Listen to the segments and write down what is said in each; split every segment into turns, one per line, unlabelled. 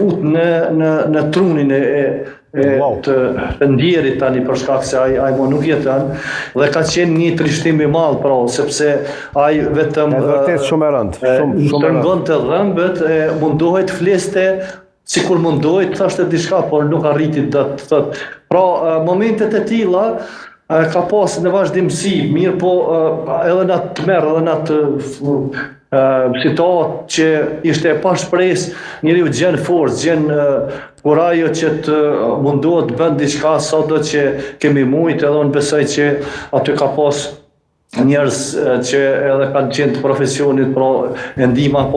fut në trunin të ndjerit tani për shkak se ai mo nuk jeton dhe ka qenë një trishtim i madh pra sepse ai vetëm
vërtet shumë e rëndë,
shumë ngonte dhëmbët, mundohej të fliste sikur mundohej të thashte diçka, por nuk arriti të thotë. Pra momentet e tilla ka pas në vazhdimsi, mirë po edhe në atë merr, edhe në atë situatë që ishte pa shpresë, njeriu gjen forcë, gjen kurajo që të mundohet të bën diçka sado që kemi mujt, edhe unë besoj që aty ka pas njerëz që edhe kanë qenë të profesionit, pra e ndihma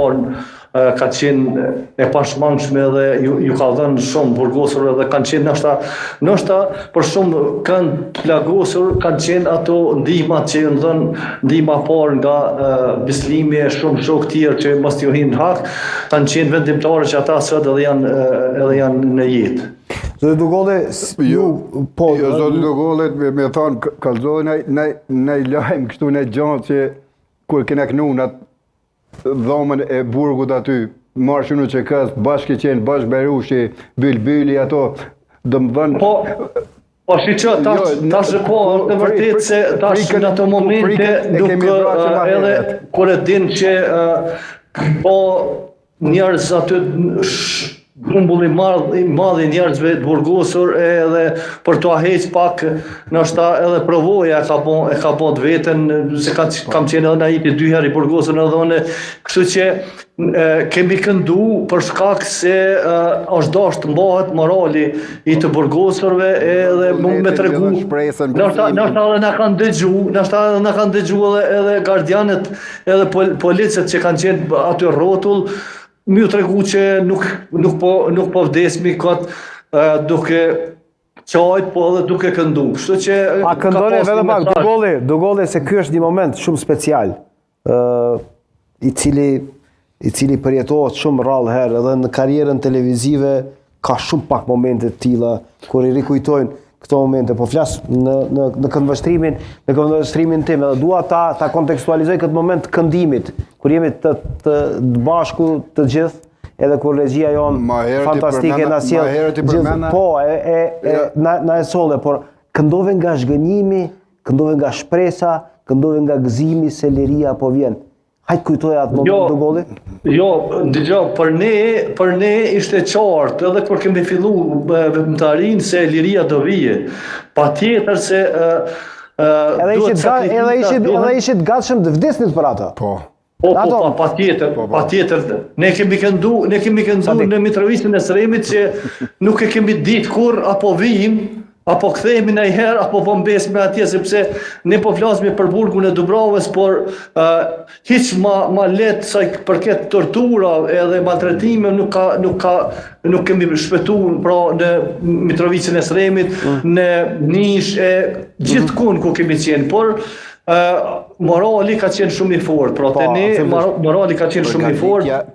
ka qenë e pashmangshme dhe ju ka dhënë shumë burgosur dhe kanë qenë ndoshta për shumë kënd të plagosur kanë qenë ato ndihmat që ju dhënë ndihma parë nga Bislimi, shumë shok tjerë që mos t'ju hinë hak, kanë qenë vendimtarë që ata sot edhe janë në jetë.
Zoti Dugolli,
Zoti Dugolli me thonë kallzoj në lajm kështu në gjatë që kur kena knunat dhomën e burgut aty, marshin u qekës, bashkë qenë, bashkë Berushi, Bylbyli, ato, dëmëdhën...
Po shiqo, tash po, në vërtet se tash në ato momente, edhe kur e din që po njerëz aty grumbulli madh i njerëzve të burgosur edhe për t'u heq pak ndoshta edhe provoja e ka bë veten se kam qenë edhe në ai 2 herë i burgosur në dhone, kështu që kemi këndu për shkak se është dashur të mbahet morali i të burgosurve edhe mund me tregu ndoshta edhe na kanë dëgju edhe gardianët edhe policët që kanë qenë aty rrotull më tregu që nuk po vdesmi kot duke qajt, po edhe duke këndu. Kështu që
a këndoni vetëm pak Dugolli se ky është një moment shumë special i cili përjetohet shumë rrallë herë edhe në karrierën televizive ka shumë pak momente të tilla kur i rikujtojnë këto momente, po flas në këndvështrimin tim edhe dua ta kontekstualizoj këtë moment të këndimit kur jemi të bashku të gjithë edhe kur regjia jonë fantastike na sjell gjithë, po na e solle, por këndove nga zhgënjimi, këndove nga shpresa, këndove nga gëzimi se liria po vjen. Hajt kujtoj atë moment Dugolli?
Jo, dëgjoj, për ne ishte qartë, edhe kur kemi fillu veprimtarinë se liria do vije. Patjetër se
edhe ishit gatshëm të vdesnit për ata.
Po, patjetër. Ne kemi këndu në Mitrovicën e Sremit që nuk e kemi ditë kur apo vijim, apo kthehemi në herë, apo po mbesme atje, sepse ne po flasmi për burgun e Dubravës, por hiç ma letë sa përket tortura edhe maltretime nuk kemi shpëtuar pra në Mitrovicën e Sremit, në Nish, gjithkund ku kemi qenë, por morali ka qenë shumë i fortë, pra te ne morali ka qenë shumë i fortë,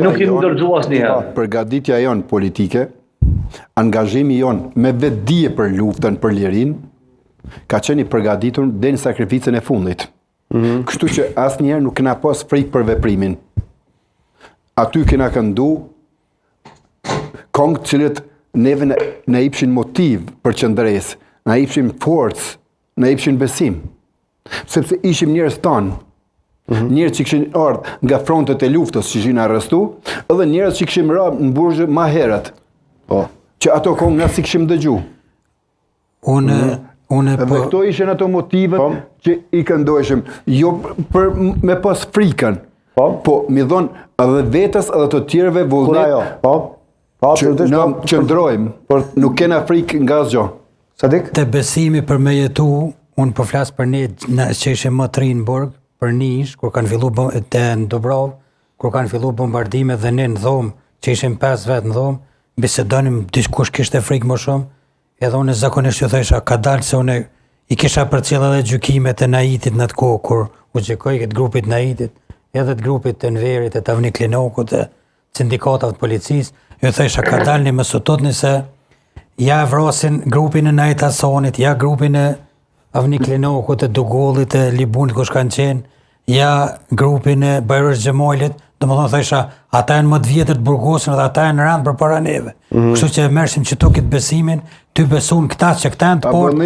nuk kemi ndërgju asnjëherë.
Përgatitja jonë politike, angazhimi jonë me vetdije për luftën për lirin, ka qenë i përgatitur deri në sakrificën e fundit. Kështu që asnjëherë nuk kena pas frikë për veprimin. Aty kena këndu këngë të cilët neve na jepshin motiv për qëndresë, na jepshin forcë, na jepshin besim. Sepse ishim njerëz tanë, njerëz që kishin ardhur nga frontet e luftës që ishin arrestu, edhe njerëz që kishim rënë në burgje më herët. Që ato këngë nga si kishim dëgju. Dhe këto ishen ato motivet që i këndojshim, jo për me pas frikën, po mi dhonë edhe vetës edhe të tjerëve vullnet që në qëndrojmë, nuk kena frikë nga asgjë.
Sadik?
Te besimi për me jetu, unë po flas për ne që ishim më të rinë në burg, për Nish, kur kanë fillu në Dubrovë, kur kanë fillu bombardimet dhe ne në dhomë, që ishim 5 vetë në dhomë, bisedonim dikush kishte frikë më shumë, edhe unë zakonisht ju thësha ka dalë se unë i kisha përcjell edhe gjykimet e Naitit në atë kohë kur u gjykoi këtë grupit Naitit, edhe të grupit të Enverit, të Avni Klinokut, të sindikatave të policisë, ju thësha ka dalni më sototni se ja vrasin grupin e Nait Hasanit, ja grupin e Avni Klinokut, të Dugollit, të Libunit kush kanë qenë, ja grupin e Bajrosh Xhemalit, domethënë thësha, ata janë më të vjetër të burgosën dhe ata janë rënd përpara neve. Kështu që e merrsim çto këtë besimin, ty besuan këta që këta janë të
Po,
fortë.